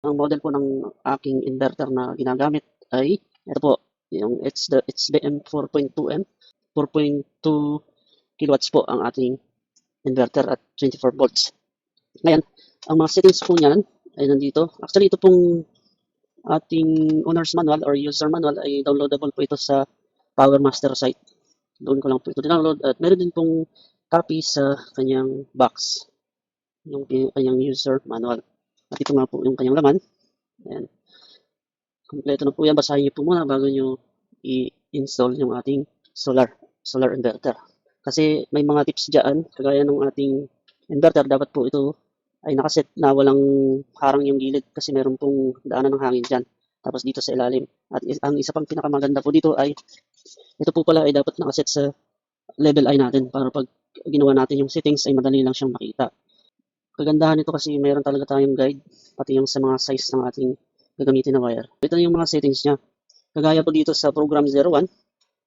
Ang model po ng aking inverter na ginagamit ay ito po, yung HDM 4.2M, 4.2 kilowatts po ang ating inverter at 24 volts. Ngayon, ang mga settings po niyan ay nandito. Actually, ito pong ating owner's manual or user manual ay downloadable po ito sa Power Master site. Doon ko lang po ito download at meron din pong copy sa kanyang box, yung kanyang user manual. At ito nga po yung kanyang laman. Ayan. Kompleto na po yan. Basahin niyo po muna bago niyo i-install yung ating solar inverter. Kasi may mga tips dyan, kagaya ng ating inverter, dapat po ito ay nakaset na walang harang yung gilid kasi meron pong daanan ng hangin dyan. Tapos dito sa ilalim. At ang isa pang pinakamaganda po dito ay ito po pala ay dapat nakaset sa level I natin para pag ginawa natin yung settings ay madali lang siyang makita. Kagandahan nito kasi meron talaga tayong guide pati yung sa mga size ng ating gagamitin na wire. Ito na yung mga settings niya. Kagaya po dito sa program 01,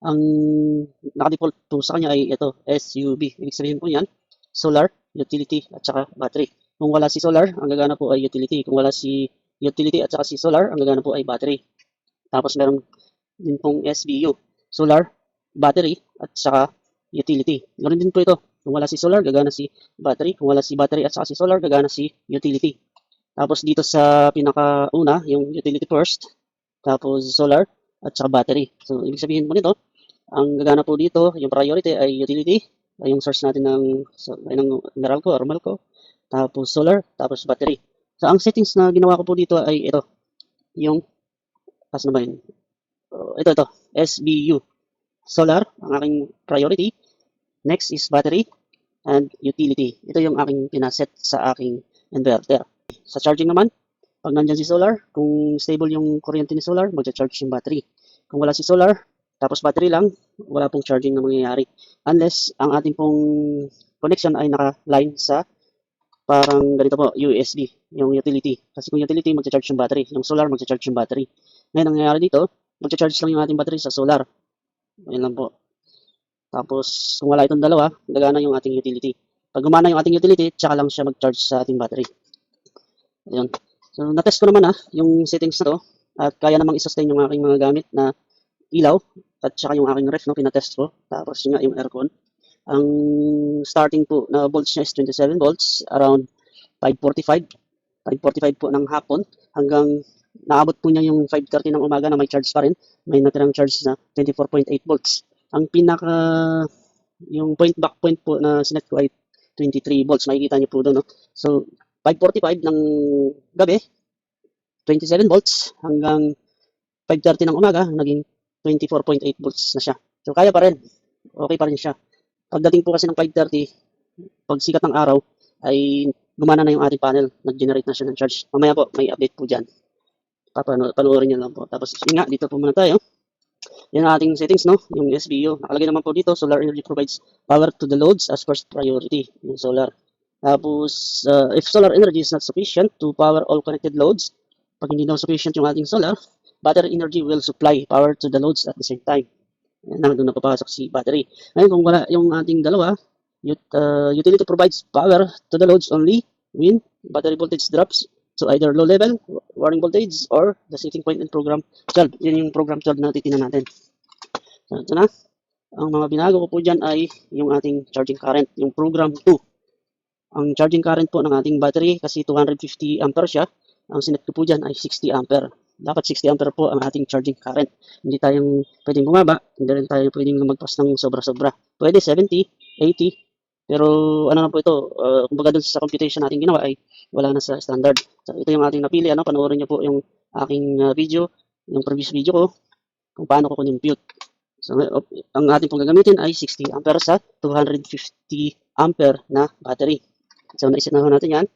ang naka-default po sa kanya ay ito, SUB. Ibig sabihin po yan, solar, utility, at saka battery. Kung wala si solar, ang gagana po ay utility. Kung wala si utility at saka si solar, ang gagana po ay battery. Tapos meron din pong SBU, solar, battery, at saka utility. Ganoon din po ito. Kung wala si solar, gagana si battery. Kung wala si battery at saka si solar, gagana si utility. Tapos dito sa pinakauna, yung utility first, tapos solar, at saka battery. So, ibig sabihin po nito, ang gagana po dito, yung priority ay utility, ay yung source natin ng Meralco or Meralco, tapos solar, tapos battery. So, ang settings na ginawa ko po dito ay ito, yung, pass na ba yun? Ito, SBU. Solar, ang aking priority. Next is battery and utility. Ito yung aking pinaset sa aking inverter. Sa charging naman, pag nandyan si solar, kung stable yung kuryente ni solar, magcha-charge yung battery. Kung wala si solar, tapos battery lang, wala pong charging na mangyayari. Unless ang ating pong connection ay naka-line sa parang ganito po, USB, yung utility. Kasi kung utility, magcha-charge yung battery. Yung solar, magcha-charge yung battery. Ngayon, ang nangyayari dito, magcha-charge lang yung ating battery sa solar. Ayun lang po. Tapos, kung wala itong dalawa, gagana yung ating utility. Pag gumana yung ating utility, tsaka lang siya mag-charge sa ating battery. Ayun. So, na-test ko naman yung settings na to. At kaya namang i-sustain yung aking mga gamit na ilaw. At saka yung aking ref, no, pinatest ko. Tapos yun nga, yung aircon. Ang starting po na volts niya is 27 volts, around 5:45. 5:45 po ng hapon hanggang naabot po niya yung 5:30 ng umaga na may charge pa rin. May natirang charge na 24.8 volts. Ang yung back point po na sinet ko ay 23 volts. Makikita niyo po doon, no? So, 5:45 ng gabi, 27 volts hanggang 5:30 ng umaga, naging 24.8 volts na siya. So, kaya pa rin. Okay pa rin siya. Pagdating po kasi ng 5:30, pag sikat ng araw, ay gumana na yung ating panel. Nag-generate na siya ng charge. Mamaya po, may update po dyan. Panoorin niyo lang po. Tapos, yun nga, dito po muna tayo. Yan ang ating settings, no? Yung SBU. Nakalagay naman po dito, solar energy provides power to the loads as first priority. Yung solar. Tapos, if solar energy is not sufficient to power all connected loads, pag hindi daw sufficient yung ating solar, battery energy will supply power to the loads at the same time. Yan, doon na papasok si battery. Ngayon, kung wala yung ating dalawa, utility provides power to the loads only when battery voltage drops to either low level, warning voltage, or the setting point in program 12. Yan yung program 12 na titingnan natin. So, ito na. Ang mga binago ko po dyan ay yung ating charging current, yung program 2. Ang charging current po ng ating battery, kasi 250 ampere siya, ang sinet ko po dyan ay 60 ampere. Dapat 60 ampere po ang ating charging current. Hindi tayong pwedeng bumaba, hindi rin tayo pwedeng magpas ng sobra-sobra. Pwede 70, 80, pero ano na po ito, kumbaga dun sa computation natin ginawa ay wala na sa standard. So, ito yung ating napili. Panoorin niyo po yung aking video, yung previous video ko, kung paano ko compute. So, ang ating pong gagamitin ay 60 ampere sa 250 ampere na battery. So, naiset na natin yan.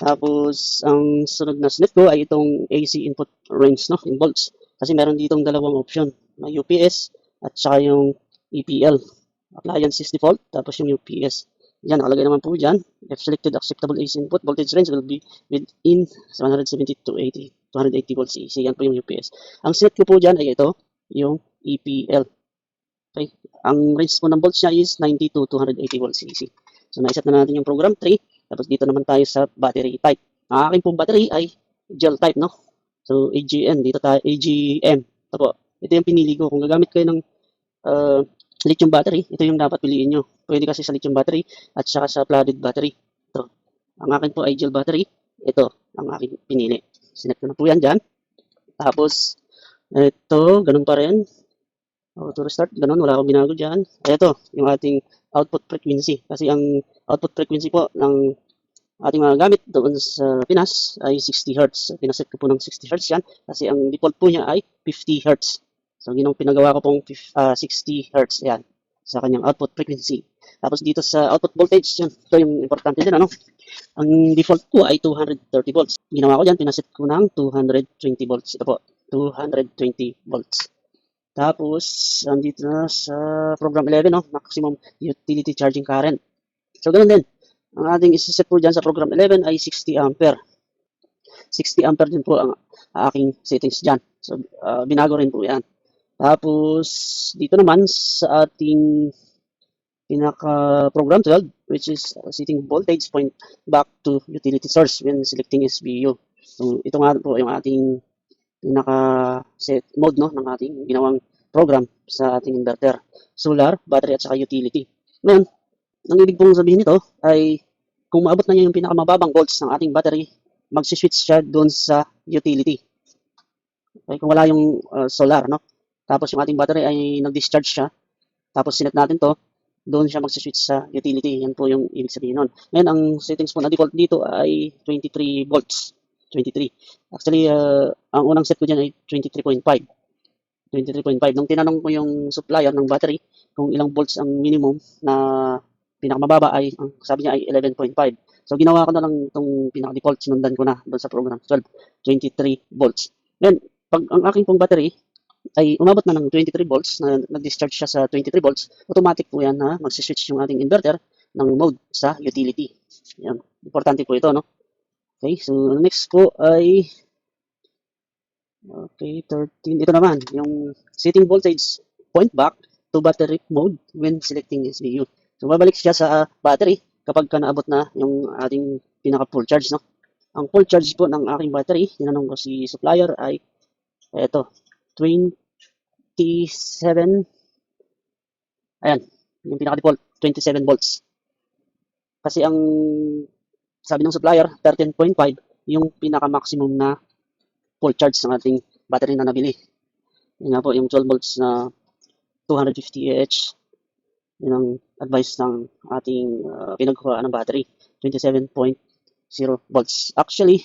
Tapos, ang sunod na sinet ko ay itong AC input range, no, in volts. Kasi meron ditong dalawang option. May UPS at saka yung EPL. Appliances default, tapos yung UPS. Yan, nakalagay naman po dyan. If selected acceptable AC input, voltage range will be within 170 to 80, 280 volts AC. Yan po yung UPS. Ang set ko po dyan ay ito, yung EPL. Okay. Ang range po ng volts niya is 90 to 280 volts AC. So, naiset na natin yung program 3. Tapos dito naman tayo sa battery type. Ang aking pong battery ay gel type, no? So, AGM, dito tayo, AGM. Ito po. Ito yung pinili ko. Kung gagamit kayo ng uh, lithium battery, ito yung dapat piliin nyo. Pwede kasi sa lithium battery at saka sa flooded battery. Ito. Ang akin po ay gel battery. Ito, ang aking pinili. Sinet ko na po yan dyan. Tapos, ito, ganun pa rin. Auto restart, ganun, wala akong binago dyan. Ito, yung ating output frequency. Kasi ang output frequency po ng ating mga gamit doon sa Pinas ay 60 Hz. So, pinaset ko po ng 60 Hz yan kasi ang default po niya ay 50 Hz. So, pinagawa ko pong 60 Hz yan sa kanyang output frequency. Tapos dito sa output voltage, yun, ito yung importante din, ano? Ang default po ay 230 volts. Ginawa ko dyan, pinaset ko ng 220 volts. Ito po, 220 volts. Tapos, andito na sa program 11, no? Maximum utility charging current. So, ganun din. Ang ating isiset po dyan sa program 11 ay 60 ampere. 60 ampere din po ang aking settings dyan. So, binago rin po yan. Tapos, dito naman sa ating pinaka-program 12, which is setting voltage point back to utility source when selecting SBU. So, ito nga po yung ating pinaka-set mode, no, ng ating ginawang program sa ating inverter. Solar, battery, at saka utility. Ngayon, ang ibig pong sabihin nito ay kung maabot na niya yung pinakamababang volts ng ating battery, mag-switch siya doon sa utility. Okay, kung wala yung solar, no? Tapos yung ating battery ay nag-discharge siya, tapos sinet natin to, doon siya mag-switch sa utility. Yan po yung ibig sabihin nun. Ngayon, ang settings po na default dito ay 23 volts. 23. Actually, ang unang set ko dyan ay 23.5. 23.5. Nung tinanong ko yung supplier ng battery kung ilang volts ang minimum na pinakamababa ay, ang sabi niya ay 11.5. So, ginawa ko na lang itong pinaka-default, sinundan ko na doon sa program 12, 23 volts. Then, pag ang aking pong battery ay umabot na ng 23 volts, na nag-discharge siya sa 23 volts, automatic po yan na mag-switch yung ating inverter ng mode sa utility. Yan. Importante po ito, no? Okay, so next po ay okay, 13. Ito naman, yung setting voltage point back to battery mode when selecting SBU. So, babalik siya sa battery kapag naabot na yung ating pinaka-full charge, no? Ang full charge po ng aking battery, tinanong ko si supplier ay ito, 27, ayan, yung pinaka-default, 27 volts. Kasi ang sabi ng supplier, 13.5, yung pinaka-maximum na full charge ng ating battery na nabili. Yun nga po, yung 12 volts na 250 Ah, yun ang advice ng ating pinagkuhaan ng battery, 27.0 volts. Actually,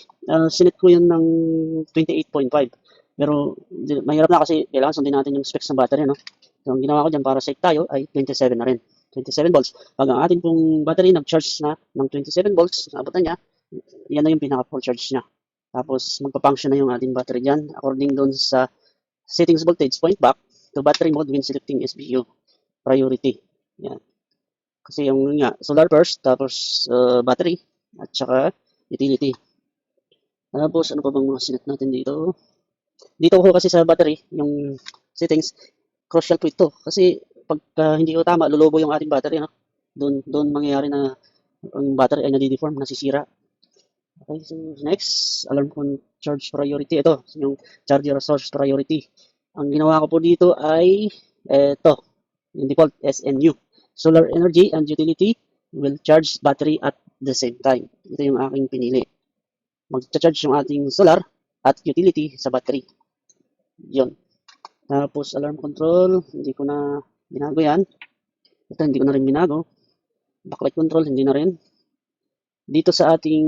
sinet ko yun ng 28.5. Pero mahirap na kasi kailangan sundin natin yung specs ng battery, no? So, ang ginawa ko dyan para safe tayo ay 27 na rin. 27 volts. Pag ang ating pong battery nag-charge na ng 27 volts, nabot na niya, yan na yung pinaka-full charge niya. Tapos, magpa-function na yung ating battery dyan according doon sa settings voltage point back to battery mode when selecting SBU. Priority. Yan. Kasi yung nga, solar first, tapos battery, at saka utility. Tapos, ano pa bang mga sinet natin dito? Dito ko kasi sa battery, yung settings, crucial po ito. Kasi pag hindi ko tama, lulubo yung ating battery. No? Doon mangyayari na ang battery ay nadideform, nasisira. Okay, so next, alarm con charge priority. Ito, yung charger source priority. Ang ginawa ko po dito ay ito, yung default SNU. Solar energy and utility will charge battery at the same time. Ito yung aking pinili. Mag-charge yung ating solar at utility sa battery. Yun. Tapos alarm control, hindi ko na binago yan. Ito, hindi ko na rin binago. Backlight control, hindi na rin. Dito sa ating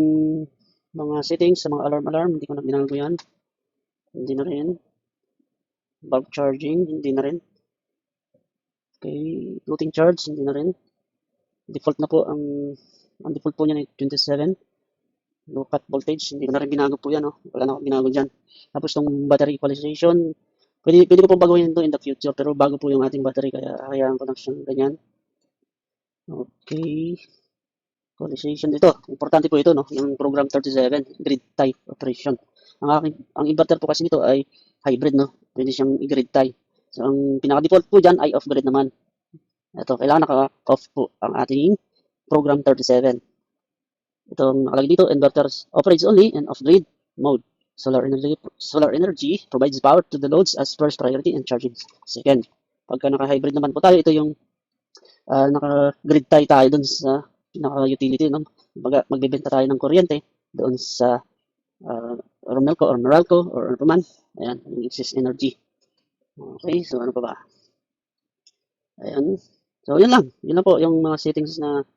mga settings, sa mga alarm, hindi ko na binago yan. Hindi na rin. Bulb charging, hindi na rin. Okay, routing charge, hindi na rin. Default na po, ang default po niya ay 27. Low cut voltage, hindi ko na rin binago po yan. Oh. Wala na akong binago dyan. Tapos itong battery equalization, pwede ko po baguhin ito in the future, pero bago po yung ating battery, kaya hayaan ko lang siyang ganyan. Okay. Equalization, ito, importante po ito, no? Yung program 37, grid tie operation. Ang inverter po kasi nito ay hybrid, no? Pwede siyang i-grid tie. So, ang pinaka-default po dyan ay off-grid naman. Ito, kailangan naka-off po ang ating program 37. Itong nakalagay dito, inverters operates only in off-grid mode. Solar energy provides power to the loads as first priority and charging second. Pagka naka-hybrid naman po tayo, ito yung naka-grid tie tayo dun sa naka-utility, no? Kumbaga, magbebenta tayo ng kuryente doon sa Romelco or Meralco or ano pa man. Ayan, yung excess energy. Okay, so ano pa ba? Ayan. So, yun lang. Yun lang po yung mga settings na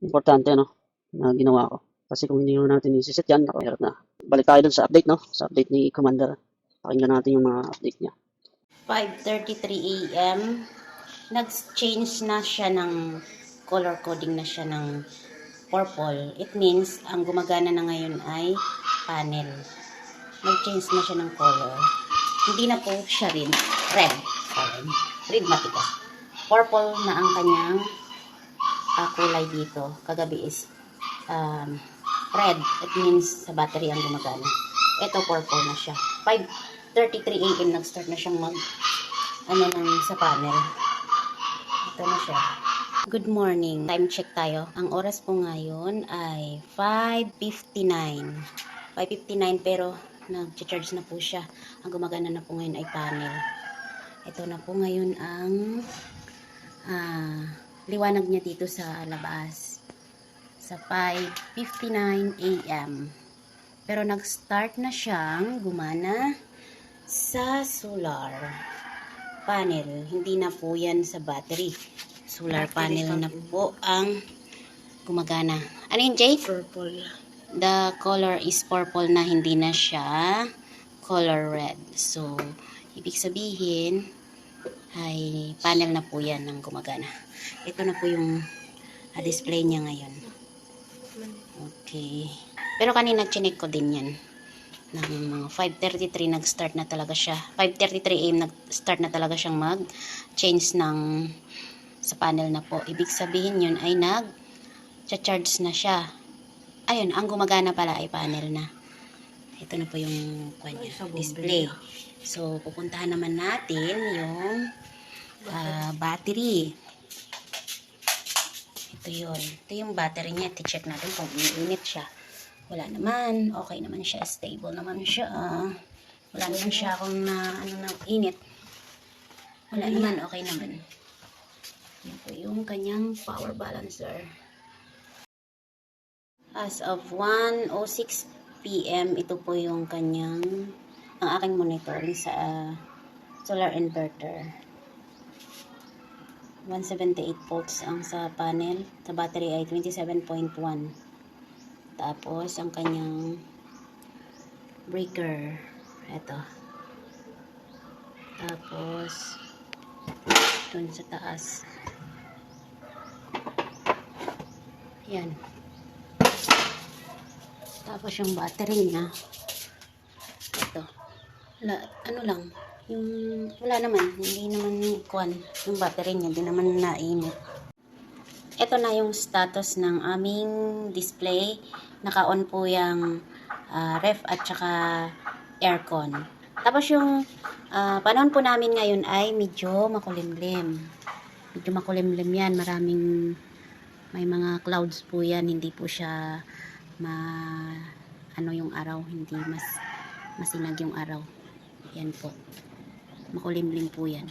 importante, no? Na ginawa ko. Kasi kung hindi natin isiset yan, hirap na. Balik tayo dun sa update, no? Sa update ni Commander. Pakinggan natin yung mga update niya. 5:33 AM, nag-change na siya ng color coding na siya ng purple. It means, ang gumagana na ngayon ay panel. Nag-change na siya ng color. Hindi na po siya red. Red matigas. Purple na ang kanyang kulay dito. Kagabi is red. It means sa battery ang gumagana. Ito purple na siya. 5:33 AM nag-start na siyang sa panel. Ito na siya. Good morning. Time check tayo. Ang oras po ngayon ay 5:59. 5:59 pero nag-charge na po siya. Ang gumagana na po ngayon ay panel. Ito na po ngayon ang liwanag niya dito sa labas. Sa 5:59 AM. Pero nag-start na siyang gumana sa solar panel. Hindi na po yan sa battery. Solar panel na po ang gumagana. Ano yun, Jay? Purple. The color is purple na, hindi na siya color red. So, ibig sabihin ay panel na po yan ang gumagana. Ito na po yung display niya ngayon. Okay. Pero kanina chinek ko din yan. Ng mga 5:33 nag-start na talaga siya. 5:33 AM nag-start na talaga siyang mag-change ng sa panel na po. Ibig sabihin yun ay nag-charge na siya. Ayun, ang gumagana pala ay panel na. Ito na po yung display. So, pupuntahan naman natin yung battery. Ito yun. Ito yung battery niya. I-check natin kung iinit siya. Wala naman. Okay naman siya. Stable naman siya. Wala naman siya kung init. Wala naman. Okay naman. Yan po yung kanyang power balancer. As of 1:06 PM, ito po yung ang aking monitor sa solar inverter. 178 volts ang sa panel. Sa battery ay 27.1. Tapos, ang kanyang breaker. Ito. Tapos, dun sa taas. Yan. Tapos, yung battery niya. Ito. Ano lang. Wala naman. Hindi naman yung battery niya. Hindi naman nainit. Ito na yung status ng aming display. Naka-on po yung ref at saka aircon. Tapos yung panahon po namin ngayon ay medyo makulimlim. Medyo makulimlim yan. May mga clouds po yan. Hindi po siya yung araw. Hindi masinag yung araw. Yan po. Makulimlim po yan.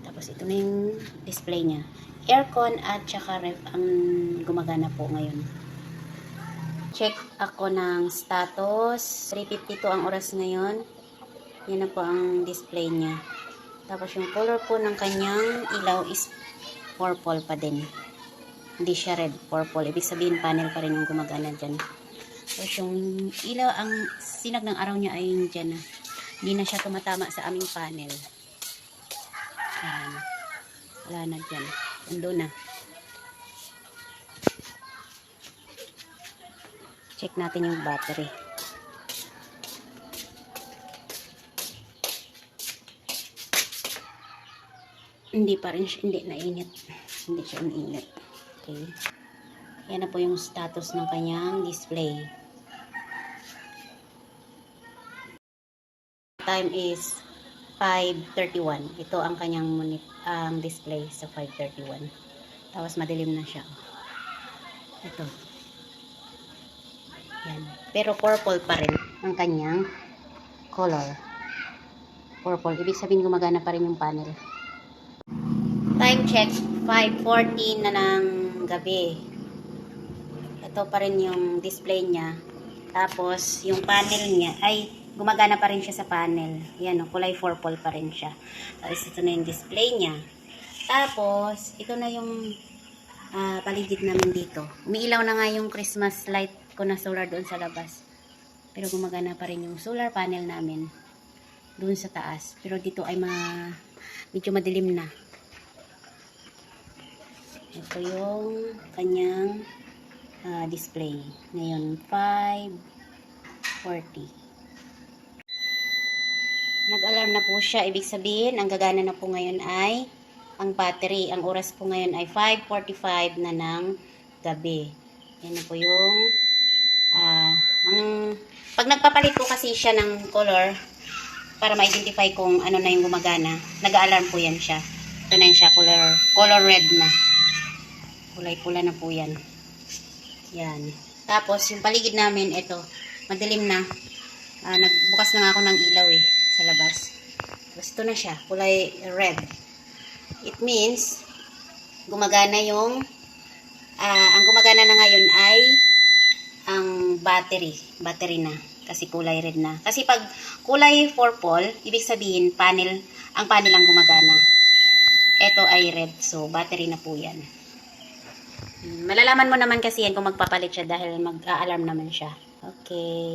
Tapos ito na yung display niya. Aircon at saka ref ang gumagana po ngayon. Check ako ng status. 3:52 ang oras ngayon. Yan na po ang display niya. Tapos yung color po ng kanyang ilaw is purple pa din. Hindi siya red, purple. Ibig sabihin panel pa rin yung gumagana dyan. Tapos yung ilaw, ang sinag ng araw niya ay dyan na. Hindi na siya tumatama sa aming panel. Ayan. Wala na dyan. Ando na. Check natin yung battery. Hindi pa rin siya, hindi nainit. Hindi siya nainit. Okay. Yan na po yung status ng kanyang display. Time is 5:31. Ito ang kanyang display sa 5:31. Tapos madilim na siya. Ito. Yan. Pero purple pa rin. ang kanyang color. Purple. Ibig sabihin gumagana pa rin yung panel. Time check. 5:14 na ng gabi. Ito pa rin yung display niya. Tapos, yung panel niya ay gumagana pa rin siya sa panel. Yan o, kulay purple pa rin siya. Tapos, ito na yung display niya. Tapos, ito na yung paligid namin dito. Umiilaw na nga yung Christmas light ko na solar doon sa labas. Pero gumagana pa rin yung solar panel namin doon sa taas. Pero dito ay medyo madilim na. Ito yung kanyang display. Ngayon, 5:40. Nag-alarm na po siya. Ibig sabihin, ang gagana na po ngayon ay ang battery. Ang oras po ngayon ay 5:45 na ng gabi. Yan na po yung pag nagpapalit po kasi siya ng color para ma-identify kung ano na yung gumagana, nag-alarm po yan siya. Ito na yan siya, color red na. Kulay pula na po yan. Yan. Tapos, yung paligid namin, ito, madilim na. Nagbukas na nga ako ng ilaw sa labas. Tapos, ito na siya, kulay red. It means, gumagana yung, ang gumagana na ngayon ay ang battery na. Kasi kulay red na. Kasi pag kulay purple, ibig sabihin, ang panel ang gumagana. Ito ay red, so battery na po yan. Malalaman mo naman kasi yan kung magpapalit siya dahil mag-a-alarm naman siya. Okay.